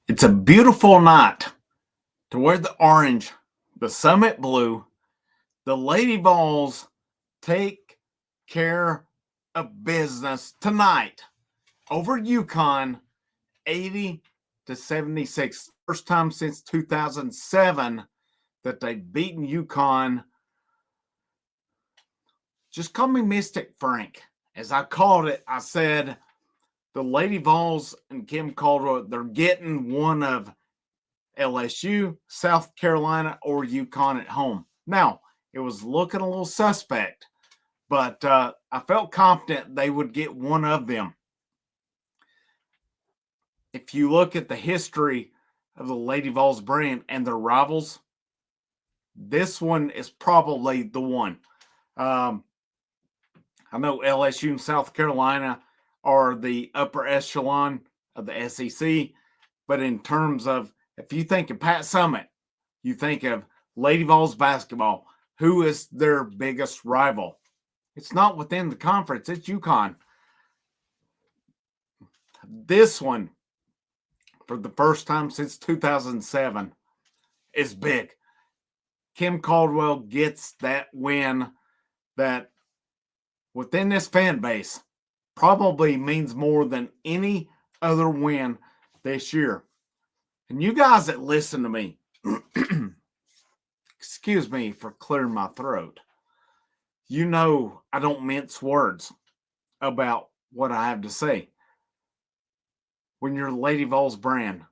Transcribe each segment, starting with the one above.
It's a beautiful night to wear the orange, the summit blue. The Lady Vols take care of business tonight over UConn, 80-76. First time since 2007 that they've beaten UConn. Just call me Mystic Frank. As I called it, I said the Lady Vols and Kim Caldwell, they're getting one of LSU, South Carolina, or UConn at home. Now, it was looking a little suspect, but I felt confident they would get one of them. If you look at the history of the Lady Vols brand and their rivals, this one is probably the one. I know LSU and South Carolina are the upper echelon of the SEC, but in terms of, if you think of Pat Summitt, you think of Lady Vols basketball. Who is their biggest rival? It's not within the conference. It's UConn. This one, for the first time since 2007, is big. Kim Caldwell gets that win that within this fan base probably means more than any other win this year. And you guys that listen to me, excuse me for clearing my throat. You know I don't mince words about what I have to say. When you're Lady Vols brand,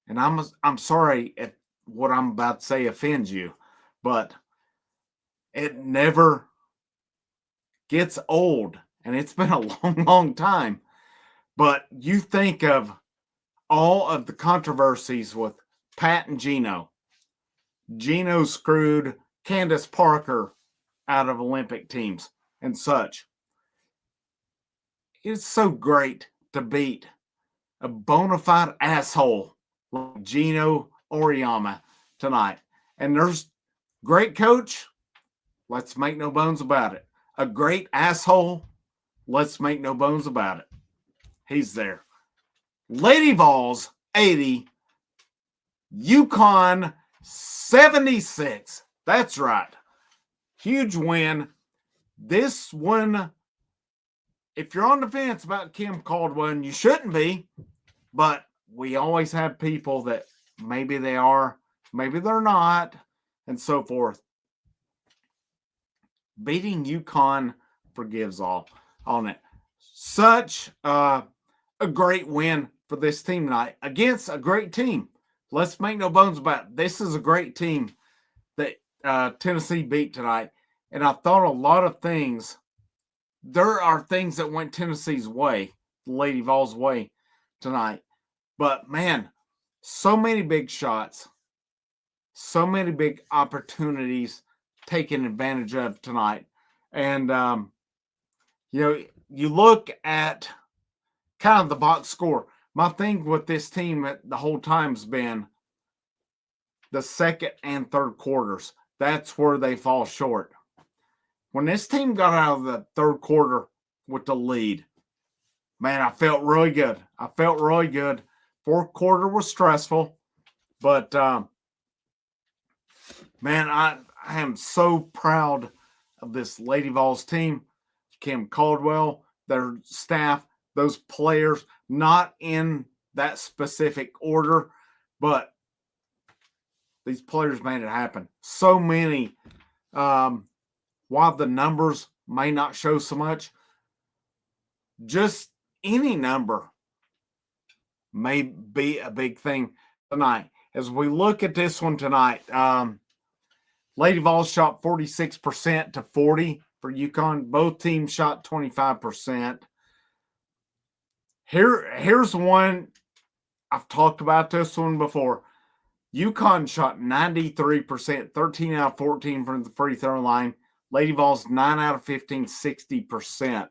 and I'm sorry if what I'm about to say offends you, but it never gets old, and it's been a long, long time. But you think of all of the controversies with Pat and Gino. Gino screwed Candace Parker out of Olympic teams and such. It's so great to beat a bona fide asshole like Gino Auriemma tonight. And there's great coach. Let's make no bones about it. A great asshole. Let's make no bones about it. He's there. Lady Vols 80, UConn 76. That's right. Huge win. This one, if you're on the fence about Kim Caldwell, and you shouldn't be, but we always have people that maybe they are, maybe they're not, and so forth. Beating UConn forgives all on it. Such a great win for this team tonight against a great team. Let's make no bones about it. This is a great team that Tennessee beat tonight. And I thought a lot of things, there are things that went Tennessee's way, the Lady Vols' way tonight. But man, so many big shots, so many big opportunities taken advantage of tonight. And, you look at kind of the box score. My thing with this team the whole time's been the second and third quarters. That's where they fall short. When this team got out of the third quarter with the lead, man, I felt really good. Fourth quarter was stressful, but man, I am so proud of this Lady Vols team. Kim Caldwell, their staff, those players, not in that specific order, but these players made it happen. So many, while the numbers may not show so much, just any number may be a big thing tonight. As we look at this one tonight, Lady Vols shot 46% to 40% for UConn. Both teams shot 25%. Here's one. I've talked about this one before. UConn shot 93%, 13 out of 14 from the free throw line. Lady Vols 9 out of 15, 60%.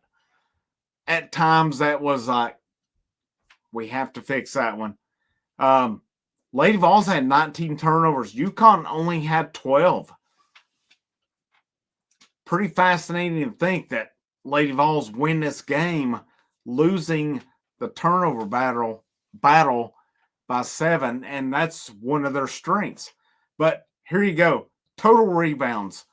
At times that was like, we have to fix that one. Lady Vols had 19 turnovers. UConn only had 12. Pretty fascinating to think that Lady Vols win this game, losing the turnover battle by 7, and that's one of their strengths. But here you go. Total rebounds.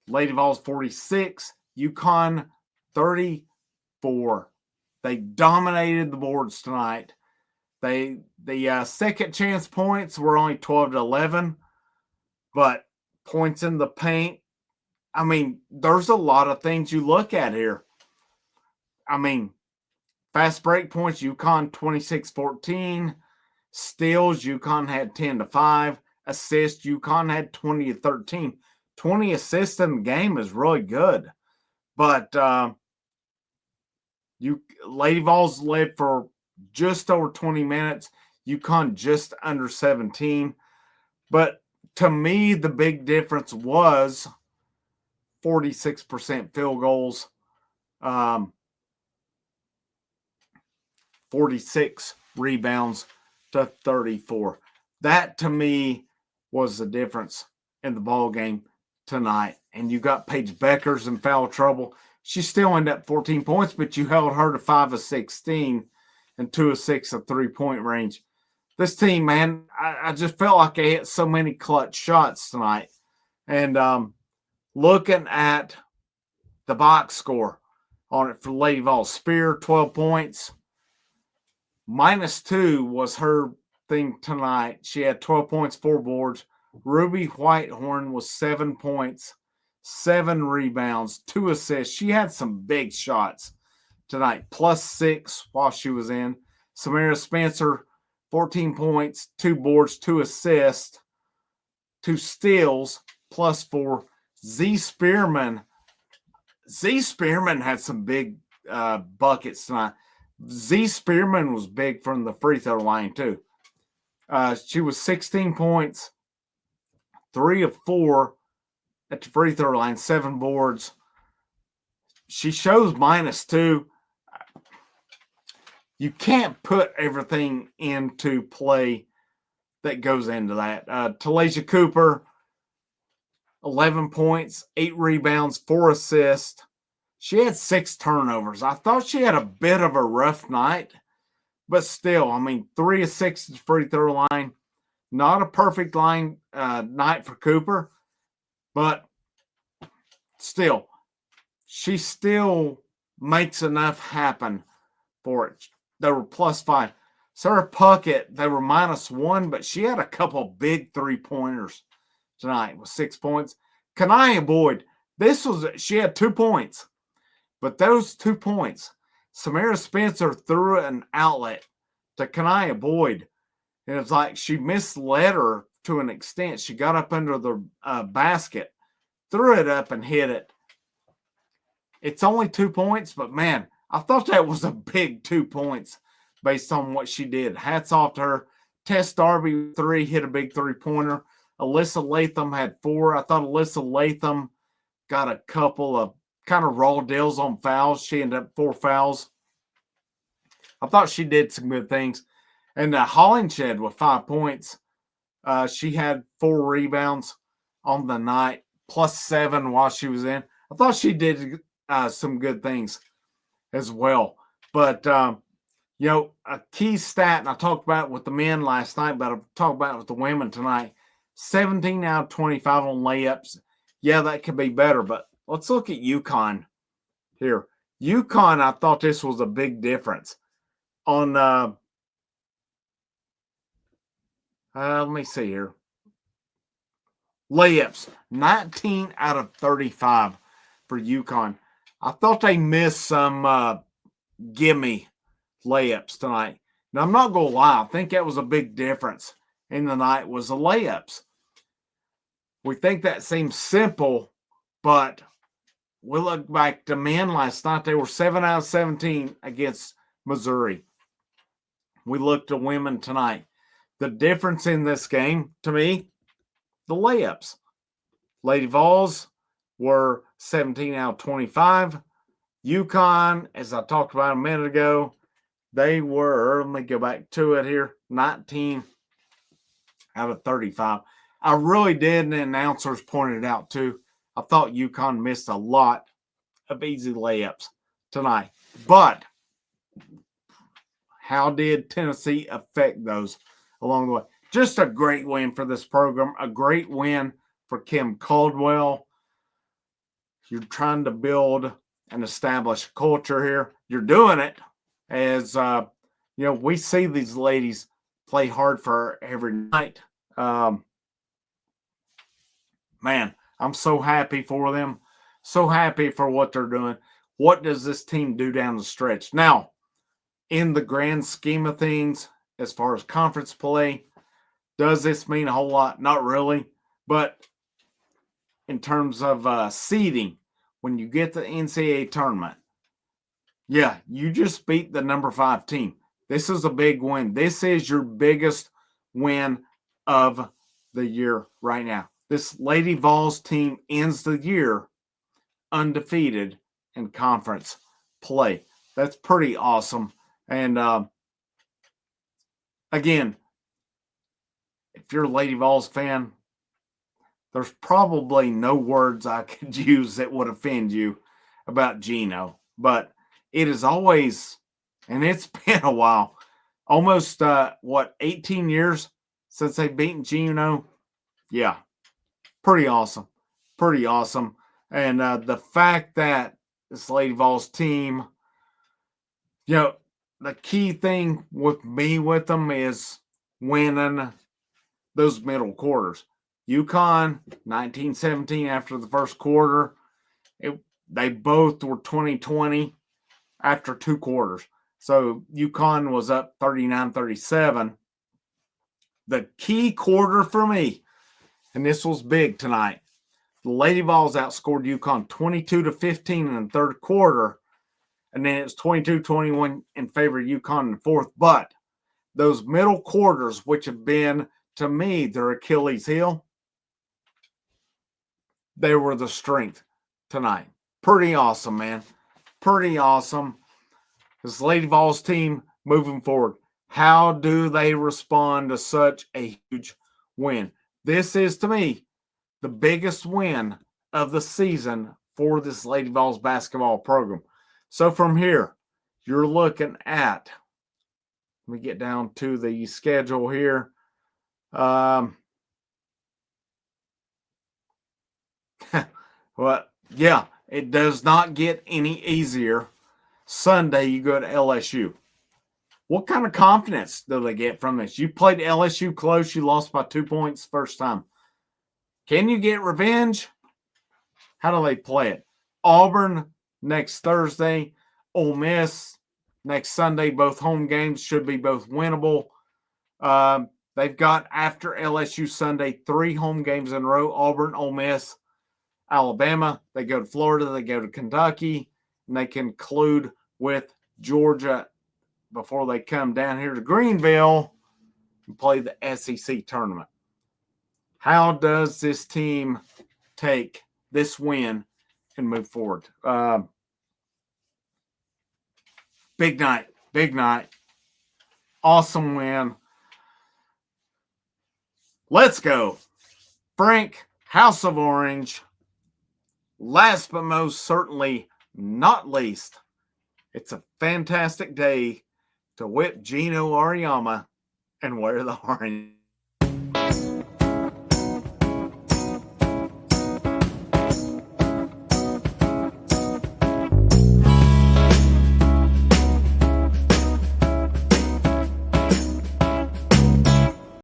Lady Vols 46, UConn 34. They dominated the boards tonight. The second chance points were only 12 to 11, but points in the paint. I mean, there's a lot of things you look at here. I mean, fast break points, UConn 26-14. Steals, UConn had 10 to 5. Assists, UConn had 20 to 13. 20 assists in the game is really good. But Lady Vols led for just over 20 minutes. UConn just under 17. But to me, the big difference was 46% field goals, 46 rebounds to 34. That to me was the difference in the ball game tonight. And you got Paige Beckers in foul trouble. She still ended up 14 points, but you held her to 5 of 16 and 2 of 6 of 3-point range. This team, man, I just felt like they hit so many clutch shots tonight. And looking at the box score on it for Lady Vols, Spear, 12 points. -2 was her thing tonight. She had 12 points, 4 boards. Ruby Whitehorn was 7 points, 7 rebounds, 2 assists. She had some big shots tonight, +6 while she was in. Samara Spencer, 14 points, 2 boards, 2 assists, 2 steals, +4. Z Spearman had some big buckets tonight. Z Spearman was big from the free throw line too. She was 16 points, 3 of 4 at the free throw line, 7 boards. She shows -2. You can't put everything into play that goes into that. Talasia Cooper, 11 points, 8 rebounds, 4 assists. She had 6 turnovers. I thought she had a bit of a rough night, but still, I mean, 3 of 6 at the free throw line. Not a perfect night for Cooper, but still, she still makes enough happen for it. They were +5. Sarah Puckett, they were -1, but she had a couple big 3-pointers tonight with 6 points. Kanaya Boyd, she had 2 points, but those 2 points, Samara Spencer threw an outlet to Kanaya Boyd. And it's like she misled her to an extent. She got up under the basket, threw it up, and hit it. It's only 2 points, but man, I thought that was a big 2 points based on what she did. Hats off to her. Tess Darby, 3, hit a big 3-pointer. Alyssa Latham had 4. I thought Alyssa Latham got a couple of kind of raw deals on fouls. She ended up 4 fouls. I thought she did some good things. And Hollingshed with 5 points. She had 4 rebounds on the night, +7 while she was in. I thought she did some good things as well. But, a key stat, and I talked about it with the men last night, but I've talked about it with the women tonight. 17 out of 25 on layups. Yeah, that could be better, but let's look at UConn here. UConn, I thought this was a big difference. On, let me see here. Layups, 19 out of 35 for UConn. I thought they missed some gimme layups tonight. Now, I'm not going to lie. I think that was a big difference in the night was the layups. We think that seems simple, but we look back to men last night. They were 7 out of 17 against Missouri. We looked at women tonight. The difference in this game, to me, the layups. Lady Vols were 17 out of 25. UConn, as I talked about a minute ago, they were, let me go back to it here, 19 out of 35. I really did, and the announcers pointed it out too. I thought UConn missed a lot of easy layups tonight. But how did Tennessee affect those? along the way. Just a great win for this program, a great win for Kim Caldwell. You're trying to build and establish a culture here. You're doing it as, we see these ladies play hard for every night. Man, I'm so happy for them. So happy for what they're doing. What does this team do down the stretch? Now, in the grand scheme of things, as far as conference play, does this mean a whole lot? Not really. But in terms of seeding, when you get the NCAA tournament, yeah, you just beat the number 5 team. This is a big win. This is your biggest win of the year right now. This Lady Vols team ends the year undefeated in conference play. That's pretty awesome. And again, if you're a Lady Vols fan, there's probably no words I could use that would offend you about Gino. But it is always, and it's been a while, almost, 18 years since they've beaten Gino? Yeah, pretty awesome. Pretty awesome. And the fact that this Lady Vols team, the key thing with me with them is winning those middle quarters. UConn, 1917 after the first quarter. They both were 20-20 after 2 quarters. So UConn was up 39-37. The key quarter for me, and this was big tonight, the Lady Vols outscored UConn 22-15 in the third quarter, and then it's 22-21 in favor of UConn in the fourth. But those middle quarters, which have been, to me, their Achilles heel, they were the strength tonight. Pretty awesome, man. Pretty awesome. This Lady Vols team moving forward. How do they respond to such a huge win? This is, to me, the biggest win of the season for this Lady Vols basketball program. So from here, you're looking at, let me get down to the schedule here. Well, yeah, it does not get any easier. Sunday, you go to LSU. What kind of confidence do they get from this? You played LSU close. You lost by 2 points first time. Can you get revenge? How do they play it? Auburn next Thursday. Ole Miss next Sunday. Both home games should be both winnable. They've got, after LSU Sunday, 3 home games in a row. Auburn, Ole Miss, Alabama. They go to Florida. They go to Kentucky. And they conclude with Georgia before they come down here to Greenville and play the SEC tournament. How does this team take this win and move forward? Big night. Big night. Awesome win. Let's go. Frank, House of Orange. Last but most certainly not least, it's a fantastic day to whip Gino Auriemma and wear the orange.